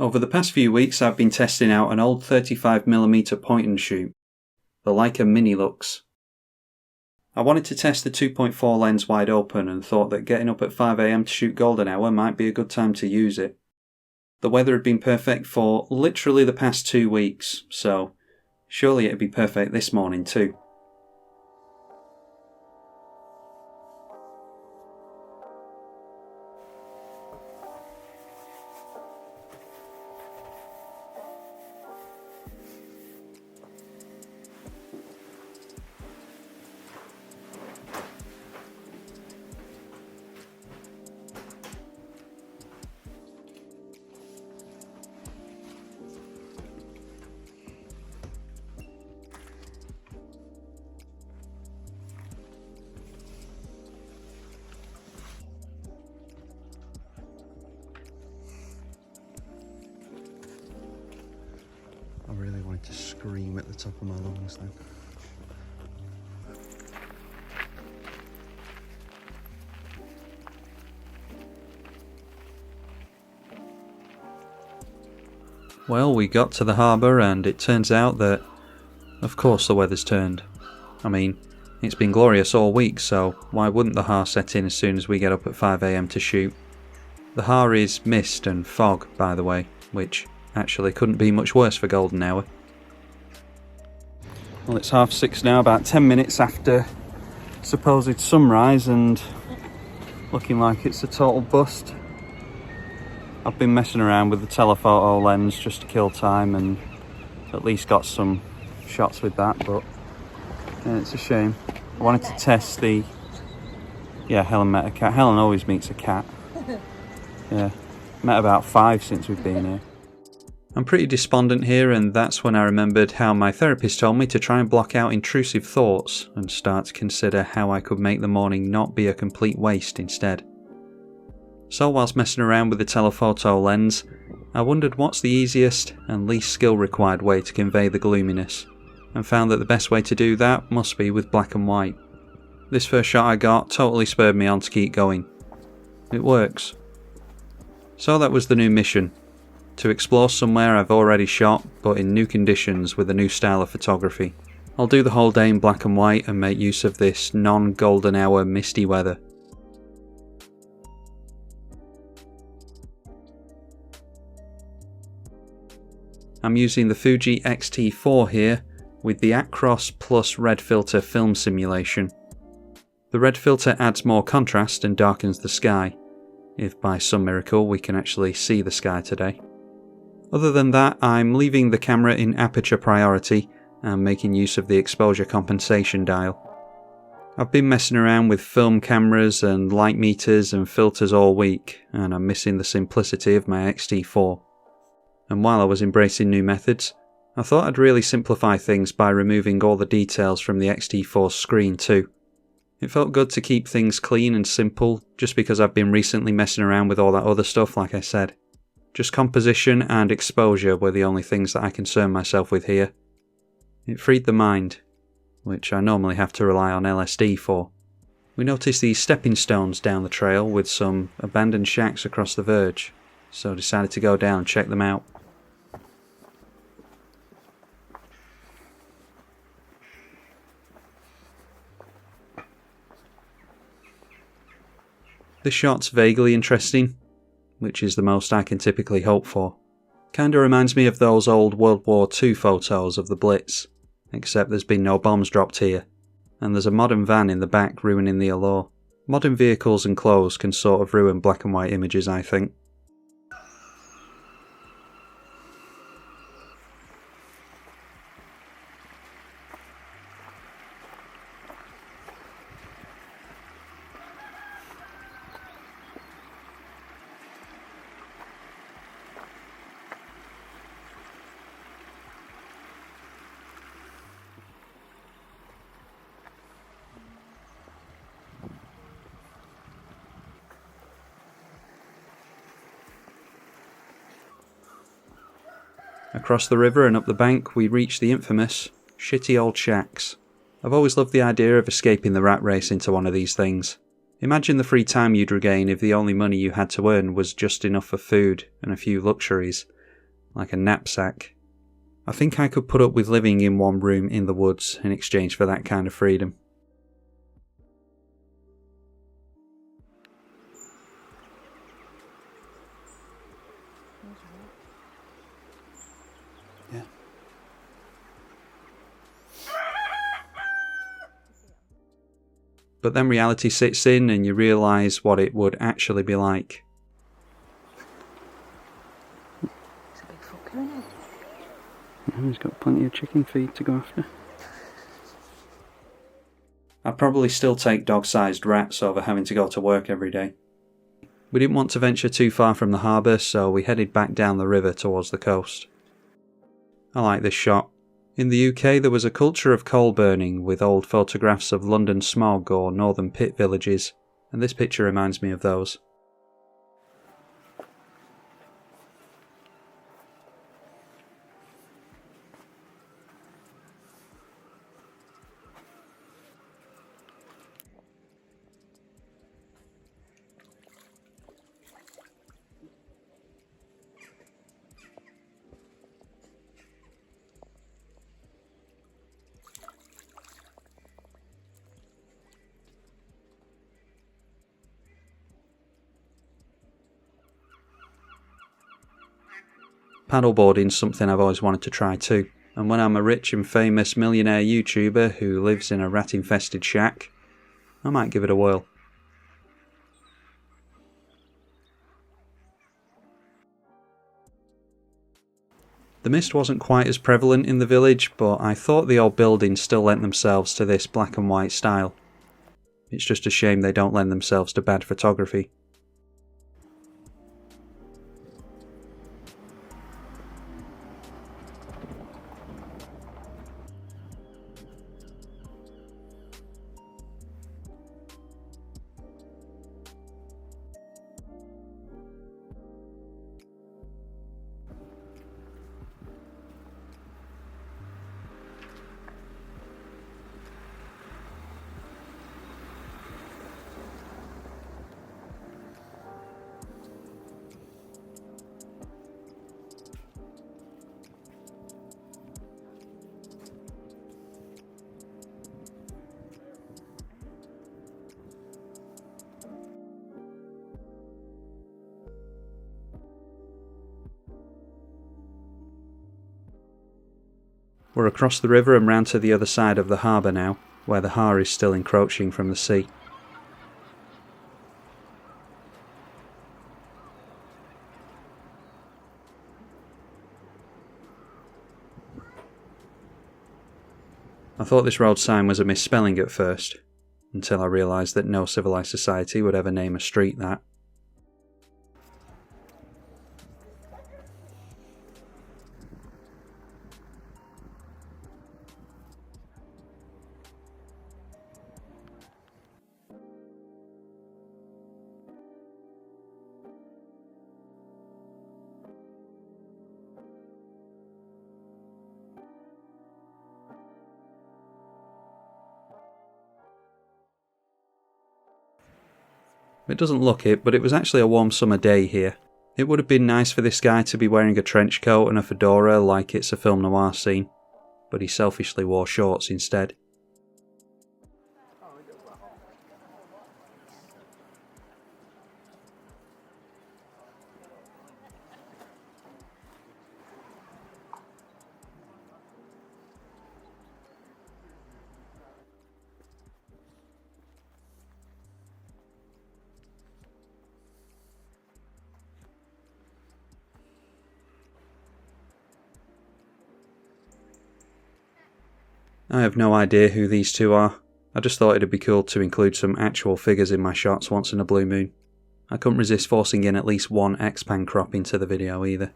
Over the past few weeks I've been testing out an old 35mm point and shoot, the Leica Mini Lux. I wanted to test the 2.4 lens wide open and thought that getting up at 5 AM to shoot golden hour might be a good time to use it. The weather had been perfect for literally the past 2 weeks, so surely it'd be perfect this morning too. I really wanted to scream at the top of my lungs then. Well, we got to the harbour and it turns out that, of course, the weather's turned. I mean, it's been glorious all week, so why wouldn't the har set in as soon as we get up at 5 AM to shoot? The har is mist and fog, by the way, which actually couldn't be much worse for golden hour. Well, it's 6:30 now, about 10 minutes after supposed sunrise, and looking like it's a total bust. I've been messing around with the telephoto lens just to kill time and at least got some shots with that, but yeah, it's a shame. I wanted to test the... Yeah, Helen met a cat. Helen always meets a cat. Yeah, met about 5 since we've been here. I'm pretty despondent here, and that's when I remembered how my therapist told me to try and block out intrusive thoughts and start to consider how I could make the morning not be a complete waste instead. So whilst messing around with the telephoto lens, I wondered what's the easiest and least skill required way to convey the gloominess, and found that the best way to do that must be with black and white. This first shot I got totally spurred me on to keep going. It works. So that was the new mission. To explore somewhere I've already shot, but in new conditions with a new style of photography. I'll do the whole day in black and white and make use of this non-golden hour misty weather. I'm using the Fuji X-T4 here with the Acros plus red filter film simulation. The red filter adds more contrast and darkens the sky, if by some miracle we can actually see the sky today. Other than that, I'm leaving the camera in aperture priority and making use of the exposure compensation dial. I've been messing around with film cameras and light meters and filters all week, and I'm missing the simplicity of my X-T4. And while I was embracing new methods, I thought I'd really simplify things by removing all the details from the X-T4's screen too. It felt good to keep things clean and simple, just because I've been recently messing around with all that other stuff like I said. Just composition and exposure were the only things that I concerned myself with here. It freed the mind, which I normally have to rely on LSD for. We noticed these stepping stones down the trail with some abandoned shacks across the verge, so decided to go down and check them out. This shot's vaguely interesting, which is the most I can typically hope for. Kinda reminds me of those old World War II photos of the Blitz, except there's been no bombs dropped here, and there's a modern van in the back ruining the allure. Modern vehicles and clothes can sort of ruin black and white images, I think. Across the river and up the bank we reach the infamous shitty old shacks. I've always loved the idea of escaping the rat race into one of these things. Imagine the free time you'd regain if the only money you had to earn was just enough for food and a few luxuries, like a knapsack. I think I could put up with living in one room in the woods in exchange for that kind of freedom. Yeah. But then reality sits in and you realise what it would actually be like. It's a big fucker, isn't it? And he's got plenty of chicken feed to go after. I'd probably still take dog-sized rats over having to go to work every day. We didn't want to venture too far from the harbour, so we headed back down the river towards the coast. I like this shot. In the UK there was a culture of coal burning with old photographs of London smog or northern pit villages, and this picture reminds me of those. Paddleboarding's something I've always wanted to try too, and when I'm a rich and famous millionaire YouTuber who lives in a rat-infested shack, I might give it a whirl. The mist wasn't quite as prevalent in the village, but I thought the old buildings still lent themselves to this black and white style. It's just a shame they don't lend themselves to bad photography. We're across the river and round to the other side of the harbour now, where the Har is still encroaching from the sea. I thought this road sign was a misspelling at first, until I realised that no civilised society would ever name a street that. It doesn't look it, but it was actually a warm summer day here. It would have been nice for this guy to be wearing a trench coat and a fedora like it's a film noir scene, but he selfishly wore shorts instead. I have no idea who these two are. I just thought it'd be cool to include some actual figures in my shots once in a blue moon. I couldn't resist forcing in at least one X-Pan crop into the video either.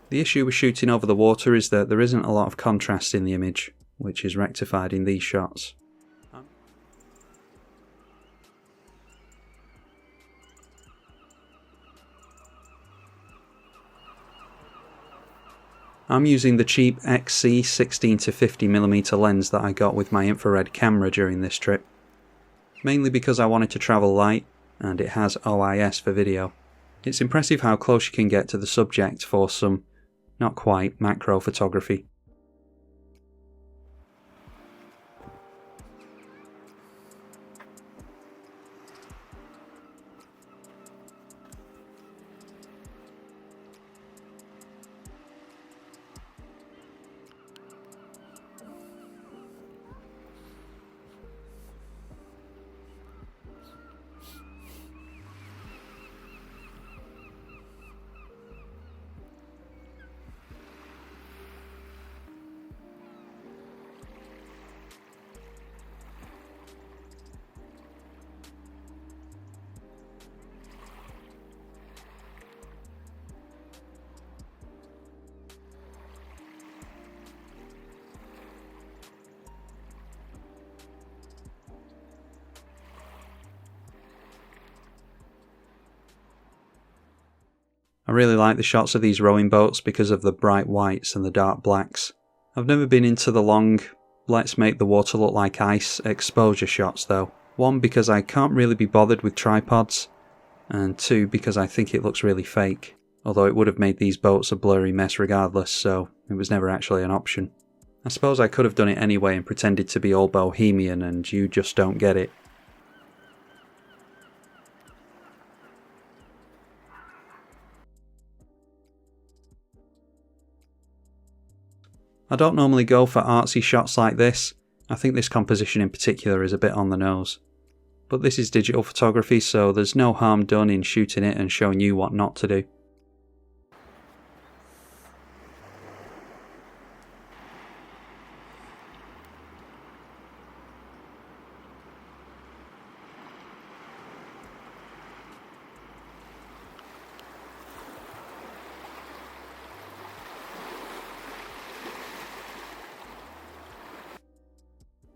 The issue with shooting over the water is that there isn't a lot of contrast in the image, which is rectified in these shots. I'm using the cheap XC 16 to 50mm lens that I got with my infrared camera during this trip. mainly because I wanted to travel light, and it has OIS for video. It's impressive how close you can get to the subject for some, not quite, macro photography. I really like the shots of these rowing boats because of the bright whites and the dark blacks. I've never been into the long, let's make the water look like ice exposure shots though. One, because I can't really be bothered with tripods, and two, because I think it looks really fake. Although it would have made these boats a blurry mess regardless, so it was never actually an option. I suppose I could have done it anyway and pretended to be all bohemian and you just don't get it. I don't normally go for artsy shots like this. I think this composition in particular is a bit on the nose. But this is digital photography, so there's no harm done in shooting it and showing you what not to do.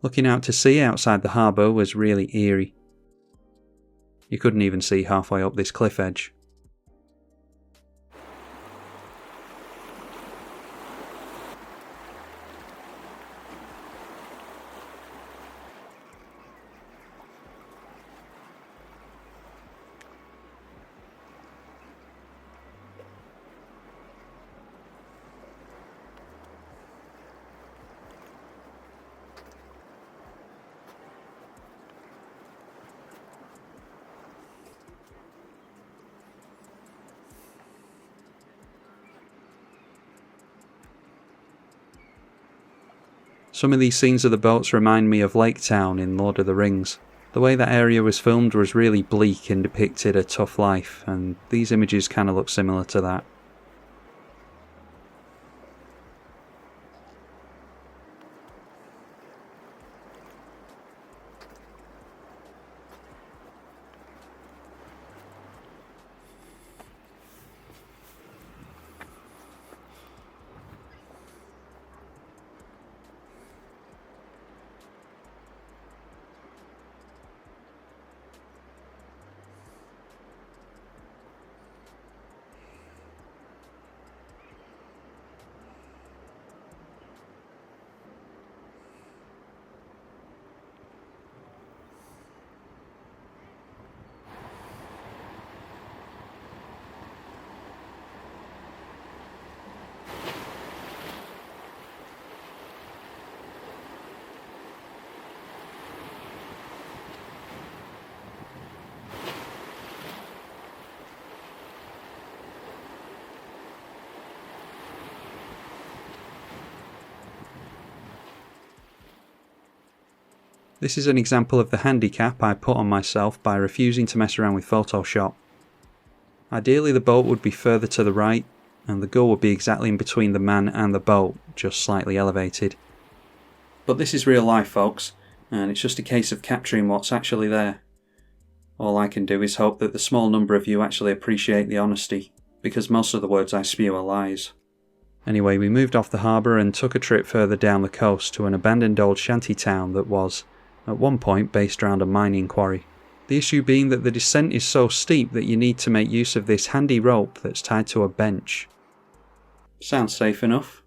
Looking out to sea outside the harbour was really eerie. You couldn't even see halfway up this cliff edge. Some of these scenes of the boats remind me of Lake Town in Lord of the Rings. The way that area was filmed was really bleak and depicted a tough life, and these images kind of look similar to that. This is an example of the handicap I put on myself by refusing to mess around with Photoshop. Ideally the boat would be further to the right, and the goal would be exactly in between the man and the boat, just slightly elevated. But this is real life, folks, and it's just a case of capturing what's actually there. All I can do is hope that the small number of you actually appreciate the honesty, because most of the words I spew are lies. Anyway, we moved off the harbour and took a trip further down the coast to an abandoned old shanty town that was, at one point, based around a mining quarry. The issue being that the descent is so steep that you need to make use of this handy rope that's tied to a bench. Sounds safe enough.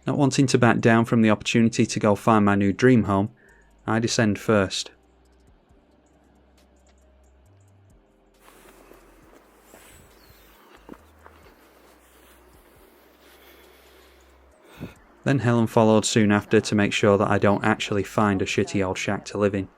Not wanting to back down from the opportunity to go find my new dream home, I descend first. Then Helen followed soon after to make sure that I don't actually find a shitty old shack to live in.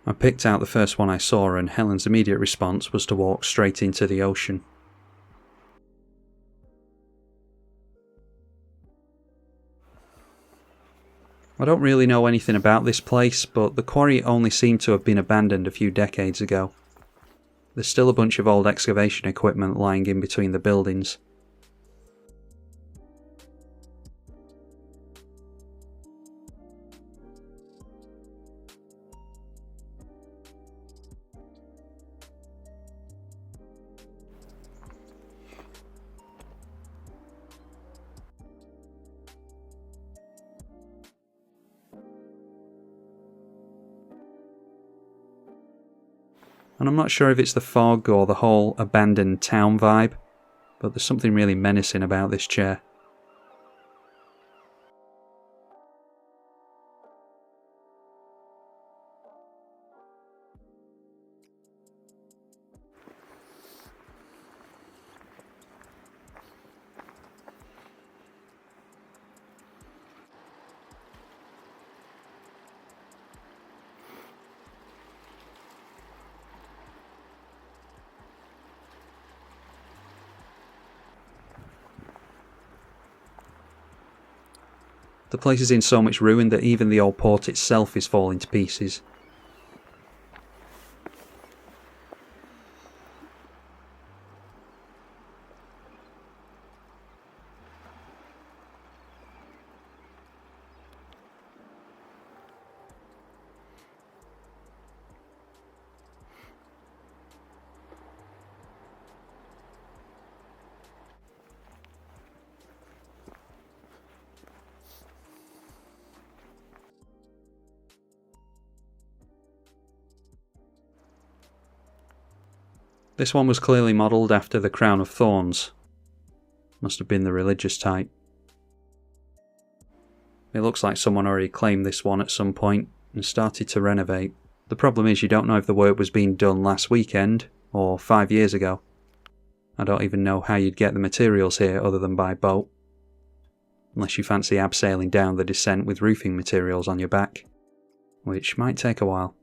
I picked out the first one I saw, and Helen's immediate response was to walk straight into the ocean. I don't really know anything about this place, but the quarry only seemed to have been abandoned a few decades ago. There's still a bunch of old excavation equipment lying in between the buildings. And I'm not sure if it's the fog or the whole abandoned town vibe, but there's something really menacing about this chair. The place is in so much ruin that even the old port itself is falling to pieces. This one was clearly modelled after the Crown of Thorns. Must have been the religious type. It looks like someone already claimed this one at some point and started to renovate. The problem is you don't know if the work was being done last weekend or 5 years ago. I don't even know how you'd get the materials here other than by boat. Unless you fancy abseiling down the descent with roofing materials on your back, which might take a while.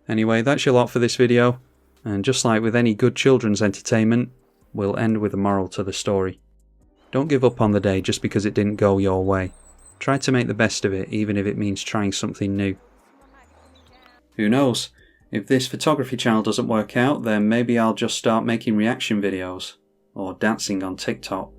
Anyway, that's your lot for this video, and just like with any good children's entertainment, we'll end with a moral to the story. Don't give up on the day just because it didn't go your way. Try to make the best of it, even if it means trying something new. Who knows? If this photography channel doesn't work out, then maybe I'll just start making reaction videos, or dancing on TikTok.